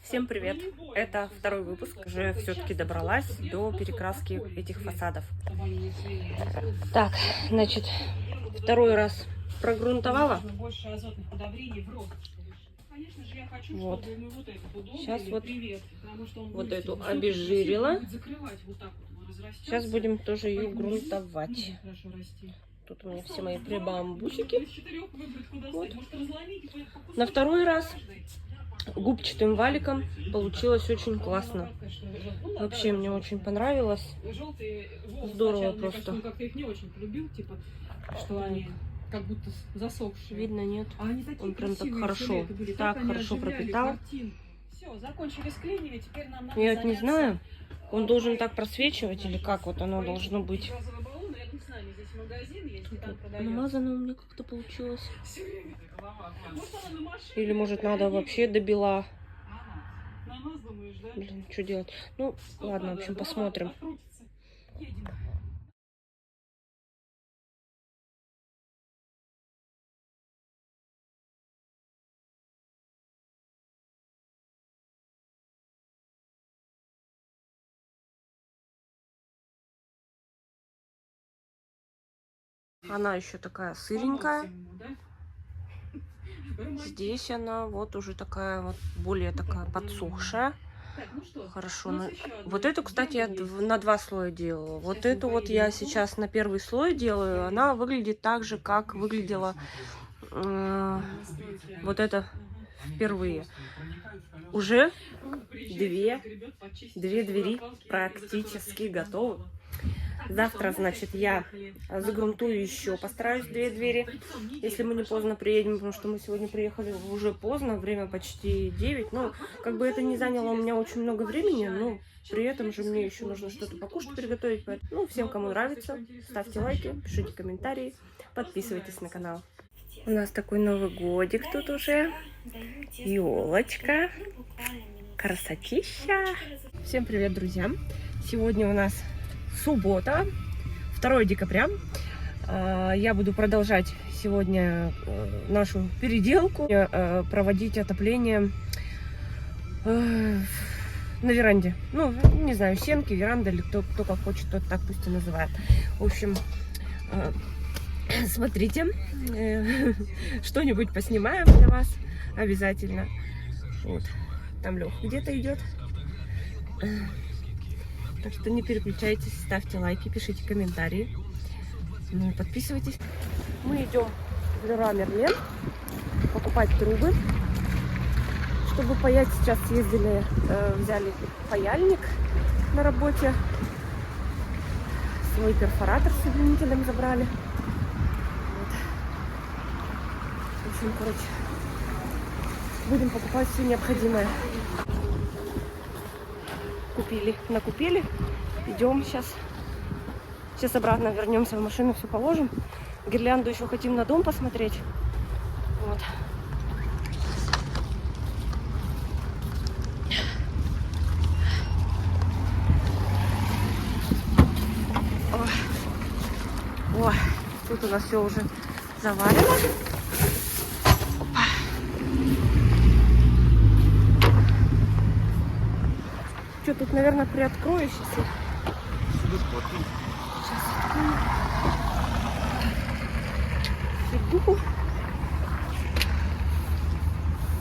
Всем привет! Это второй выпуск, уже все-таки добралась до перекраски этих фасадов. Так, значит, второй раз прогрунтовала. Вот. Сейчас вот эту обезжирила. Сейчас будем тоже ее грунтовать. Тут у меня все мои прибамбусики. Вот. На второй раз губчатым валиком получилось очень классно. Вообще мне очень понравилось. Здорово просто. Как-то их не очень полюбил, типа, что они как будто засохшие. Видно, нет? Он прям так хорошо, были, так хорошо пропитал. Все, закончили склеивание, теперь нам надо Я не знаю, он должен так просвечивать или как вот оно должно быть. Намазано у меня как-то получилось. Или может надо вообще до бела. Блин, что делать? Ну, ладно, в общем, посмотрим. Она еще такая сыренькая. Здесь она вот уже такая вот более такая подсохшая. Хорошо. Ну, вот эту, кстати, я на 2 слоя делала. Вот эту вот я сейчас на 1-й слой делаю. Она выглядит так же, как выглядела вот это впервые. Уже две двери практически готовы. Завтра, значит, я загрунтую еще, постараюсь 2 двери, если мы не поздно приедем, потому что мы сегодня приехали уже поздно, время почти 9. Ну, как бы это не заняло у меня очень много времени, но при этом же мне еще нужно что-то покушать, приготовить. Ну, всем, кому нравится, ставьте лайки, пишите комментарии, подписывайтесь на канал. У нас такой Новый годик тут уже, елочка, красотища. Всем привет, друзья! Сегодня у нас суббота, 2 декабря. Я буду продолжать сегодня нашу переделку, проводить отопление на веранде. Ну, не знаю, стенки, веранда или кто как хочет, тот так пусть и называет. В общем, смотрите, что-нибудь поснимаем для вас обязательно. Вот, там Лех где-то идет. Так что не переключайтесь, ставьте лайки, пишите комментарии, ну и подписывайтесь. Мы идем в Леруа Мерлен покупать трубы, чтобы паять. Сейчас съездили, взяли паяльник на работе, свой перфоратор с соединителем забрали. Вот. В общем, короче, будем покупать все необходимое. Накупили. Идем сейчас обратно вернемся в машину, все положим. Гирлянду еще хотим на дом посмотреть. Вот. О, тут у нас все уже завалено. Что, тут, наверное, приоткрою сейчас их. Сейчас иду.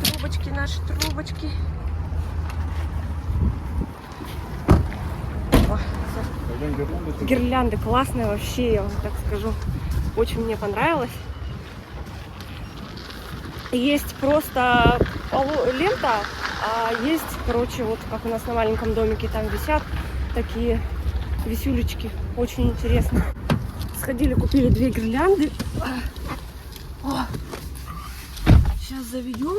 Трубочки наши, трубочки. О, гирлянды классные вообще, я вам так скажу. Очень мне понравилось. Есть просто лента. А есть, короче, вот как у нас на маленьком домике, там висят такие висюлечки. Очень интересно. Сходили, купили 2 гирлянды. О, сейчас заведем.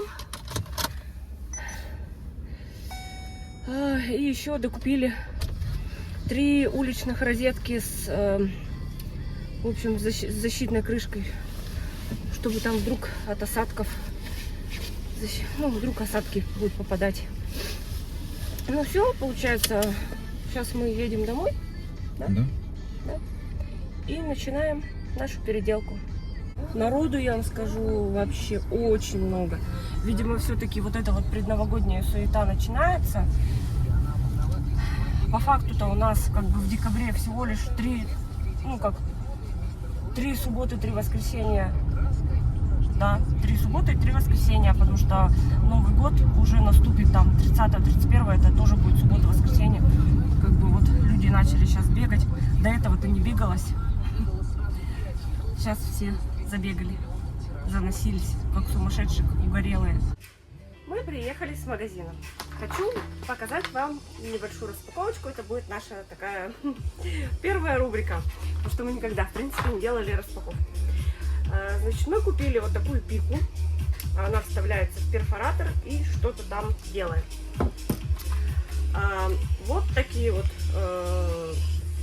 И еще докупили 3 уличных розетки с, в общем, защитной крышкой, чтобы там вдруг от осадков, ну, вдруг осадки будут попадать. Ну все, получается, сейчас мы едем домой, да? Да. И начинаем нашу переделку. Народу, я вам скажу, вообще очень много. Видимо, все-таки вот эта вот предновогодняя суета начинается. По факту-то у нас как бы в декабре всего лишь 3 субботы, 3 воскресенья. Да, 3 субботы и 3 воскресенья, потому что Новый год уже наступит там 30-31, это тоже будет суббота-воскресенье. Как бы вот люди начали сейчас бегать. До этого-то не бегалось. Сейчас все забегали, заносились, как сумасшедшие, как угорелые. Мы приехали с магазина. Хочу показать вам небольшую распаковочку. Это будет наша такая первая рубрика, потому что мы никогда, в принципе, не делали распаковку. Значит, мы купили вот такую пику. Она вставляется в перфоратор и что-то там делает. Вот такие вот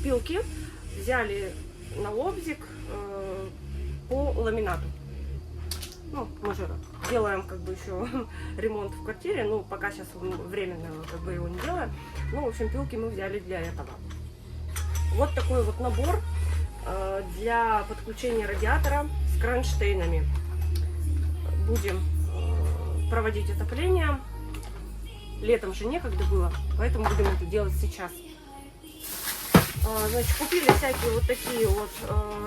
пилки взяли на лобзик по ламинату. Ну, мы же делаем как бы еще ремонт в квартире, ну, пока сейчас временно как бы его не делаем. Ну, в общем, пилки мы взяли для этого. Вот такой вот набор для подключения радиатора с кронштейнами. Будем проводить отопление. Летом же некогда было, поэтому будем это делать сейчас. Значит, купили всякие вот такие вот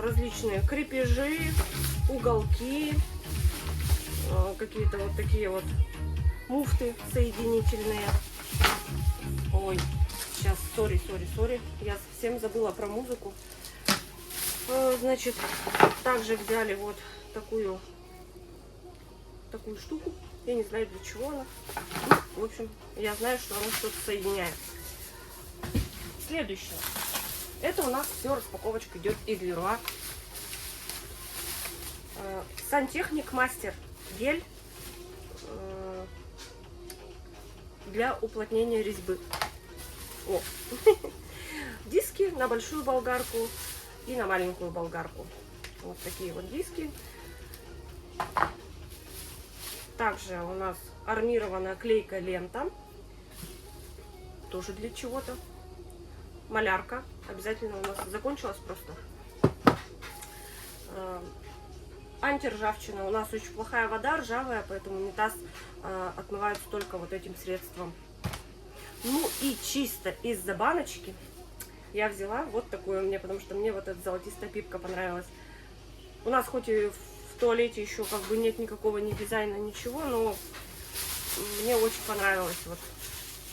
различные крепежи, уголки, какие-то вот такие вот муфты соединительные. Ой, сейчас, сори, я совсем забыла про музыку. Значит, также взяли вот такую штуку. Я не знаю, для чего она. Ну, в общем, я знаю, что она что-то соединяет. Следующее. Это у нас все распаковочка идет из Леруа. Сантехник Мастер гель для уплотнения резьбы. О. Диски на большую болгарку и на маленькую болгарку. Вот такие вот диски. Также у нас армированная клейкая лента. Тоже для чего-то. Малярка. Обязательно у нас закончилась просто. Антиржавчина. У нас очень плохая вода, ржавая, поэтому унитаз отмывается только вот этим средством. Ну и чисто из-за баночки я взяла вот такую мне, потому что мне вот эта золотистая пипка понравилась. У нас хоть и в туалете еще как бы нет никакого ни дизайна, ничего, но мне очень понравилась вот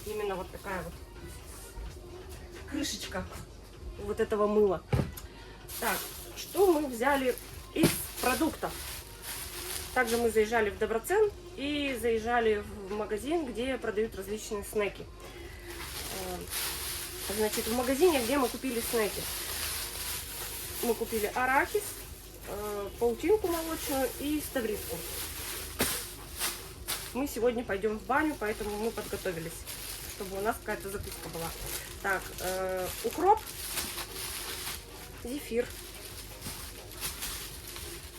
именно вот такая вот крышечка вот этого мыла. Так, что мы взяли из продуктов? Также мы заезжали в Доброцен и заезжали в магазин, где продают различные снеки. Значит, в магазине, где мы купили снеки, мы купили арахис, паутинку молочную и ставриску. Мы сегодня пойдем в баню, поэтому мы подготовились, чтобы у нас какая-то закуска была. Так, укроп, зефир,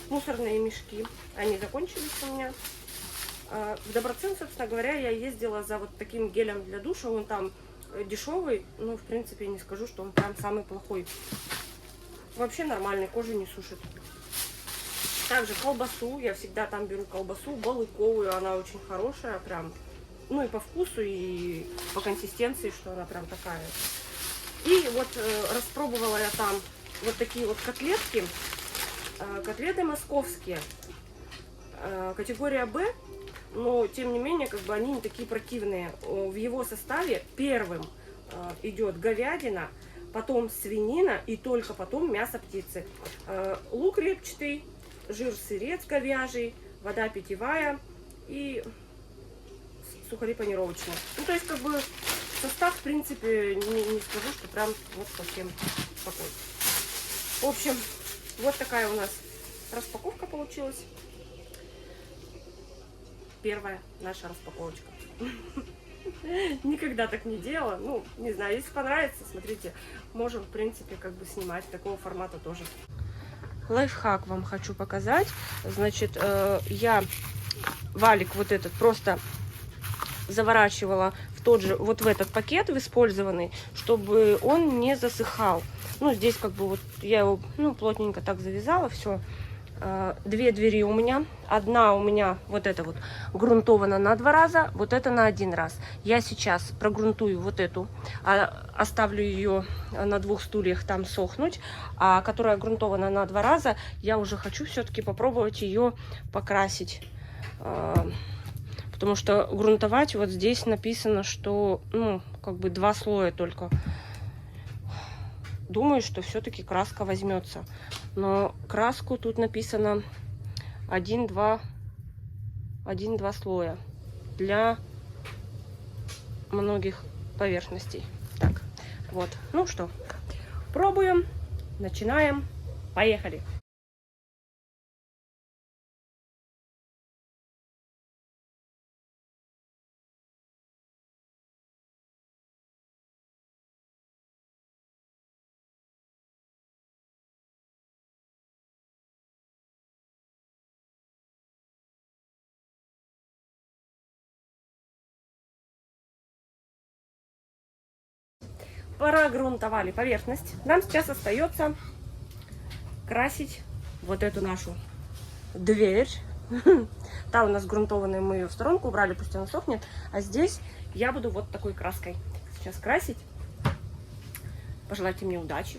мусорные мешки. Они закончились у меня. В Доброцен, собственно говоря, я ездила за вот таким гелем для душа. Он там дешевый, но в принципе не скажу, что он прям самый плохой. Вообще нормальный, кожу не сушит. Также колбасу, я всегда там беру колбасу балыковую, она очень хорошая, прям, ну и по вкусу, и по консистенции, что она прям такая. И вот распробовала я там вот такие вот котлетки, котлеты московские, категория Б, но тем не менее, как бы они не такие противные. В его составе первым идет говядина, потом свинина и только потом мясо птицы. Лук репчатый, жир сырец говяжий, вода питьевая и сухари панировочные. Ну, то есть, как бы, состав, в принципе, не скажу, что прям вот совсем такой. В общем, вот такая у нас распаковка получилась. Первая наша распаковочка. Никогда так не делала. Ну, не знаю, если понравится, смотрите, можем, в принципе, как бы снимать такого формата тоже. Лайфхак вам хочу показать. Значит, я валик вот этот просто заворачивала в тот же, вот в этот пакет, в использованный, чтобы он не засыхал. Ну, здесь как бы вот я его, ну, плотненько так завязала, все. две двери у меня. Одна у меня вот эта вот грунтована на 2 раза, вот это на 1 раз. Я сейчас прогрунтую вот эту, оставлю ее на 2 стульях там сохнуть, а которая грунтована на 2 раза, я уже хочу все-таки попробовать ее покрасить. Потому что грунтовать вот здесь написано, что, ну, как бы 2 слоя только. Думаю, что все-таки краска возьмется. Но краску тут написано 1-2 слоя для многих поверхностей. Так, вот. Ну что, пробуем, начинаем, поехали. Прогрунтовали поверхность. Нам сейчас остается красить вот эту нашу дверь. Та у нас грунтованная, мы ее в сторонку убрали, пусть она сохнет. А здесь я буду вот такой краской сейчас красить. Пожелайте мне удачи.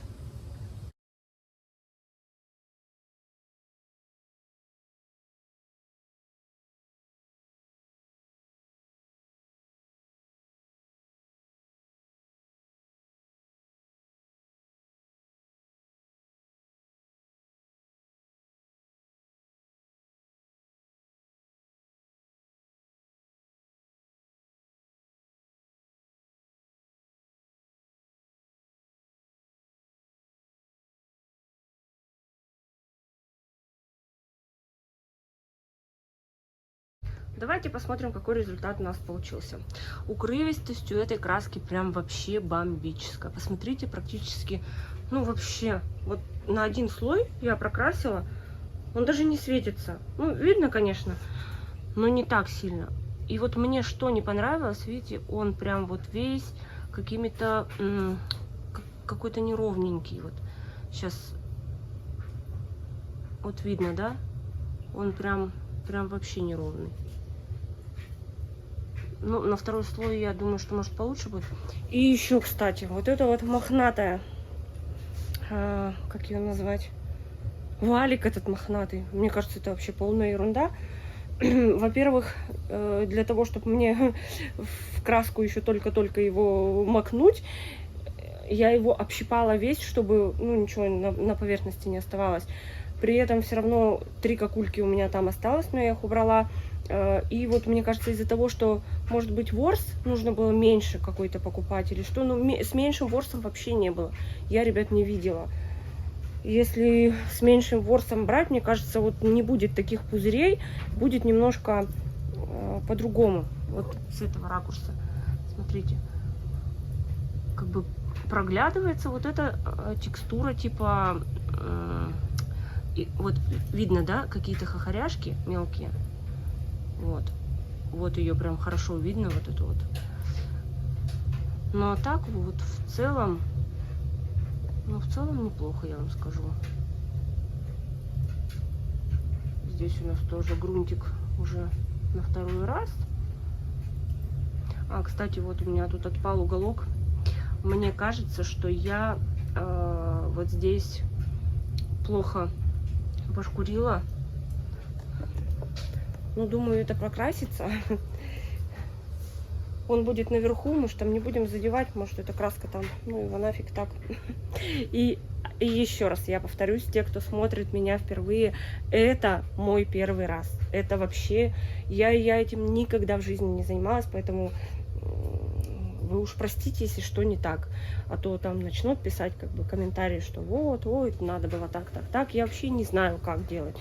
Давайте посмотрим, какой результат у нас получился. Укрывистость у этой краски прям вообще бомбическая. Посмотрите, практически, ну вообще, вот на 1 слой я прокрасила, он даже не светится. Ну, видно, конечно, но не так сильно. И вот мне что не понравилось, видите, он прям вот весь какими-то, какой-то неровненький. Вот сейчас, вот видно, да? Он прям вообще неровный. Ну, на 2 слой, я думаю, что может получше будет. И еще, кстати, вот это вот мохнатая, как ее назвать? Валик этот мохнатый. Мне кажется, это вообще полная ерунда. Во-первых, для того, чтобы мне в краску еще только-только его макнуть, я его общипала весь, чтобы, ну, ничего на поверхности не оставалось. При этом все равно 3 кокульки у меня там осталось, но я их убрала. И вот мне кажется, из-за того, что, может быть, ворс нужно было меньше какой-то покупать или что, но с меньшим ворсом вообще не было. Я, ребят, не видела. Если с меньшим ворсом брать, мне кажется, вот не будет таких пузырей, будет немножко по-другому. Вот с этого ракурса, смотрите, как бы проглядывается вот эта текстура, типа, вот видно, да, какие-то хохоряшки мелкие. Вот ее прям хорошо видно, вот эту вот. Но так вот в целом, ну, в целом неплохо, я вам скажу. Здесь у нас тоже грунтик уже на 2-й раз. А, кстати, вот у меня тут отпал уголок. Мне кажется, что я вот здесь плохо пошкурила. Ну, думаю, это прокрасится. Он будет наверху, мы же там не будем задевать, может, эта краска там, ну, его нафиг так. И еще раз я повторюсь, те, кто смотрит меня впервые, это мой 1-й раз. Это вообще, я этим никогда в жизни не занималась, поэтому вы уж простите, если что не так. А то там начнут писать как бы комментарии, что вот, ой, надо было так. Я вообще не знаю, как делать.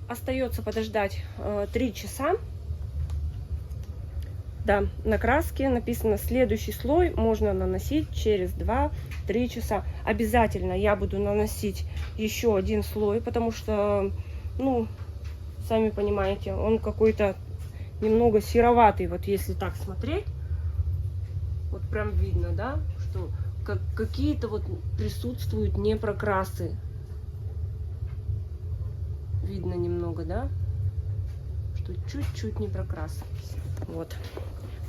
Остается подождать 3 часа. Да, на краске написано следующий слой можно наносить через 2-3 часа. Обязательно я буду наносить еще 1 слой, потому что, ну, сами понимаете, он какой-то немного сероватый, вот если так смотреть. Вот прям видно, да, что какие-то вот присутствуют непрокрасы. видно немного, да? Что чуть-чуть не прокрас. Вот.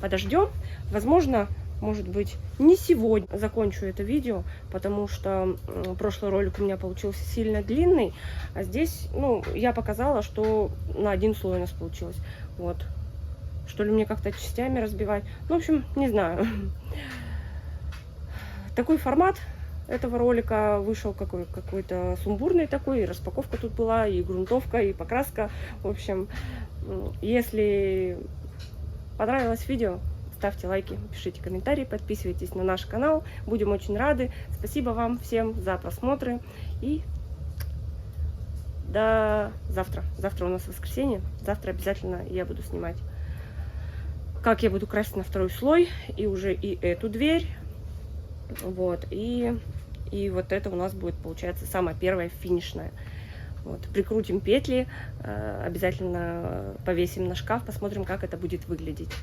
Подождем. Возможно, может быть, не сегодня закончу это видео, потому что прошлый ролик у меня получился сильно длинный, а здесь, ну, я показала, что на один слой у нас получилось. Вот. Что ли мне как-то частями разбивать? Ну, в общем, не знаю. Такой формат этого ролика вышел какой-то сумбурный такой, и распаковка тут была, и грунтовка, и покраска. В общем, если понравилось видео, ставьте лайки, пишите комментарии, подписывайтесь на наш канал. Будем очень рады. Спасибо вам всем за просмотры. И до завтра. Завтра у нас воскресенье. Завтра обязательно я буду снимать, как я буду красить на второй слой. И уже и эту дверь. Вот. И вот это у нас будет, получается, самая первая финишная. Вот. Прикрутим петли. Обязательно повесим на шкаф. Посмотрим, как это будет выглядеть.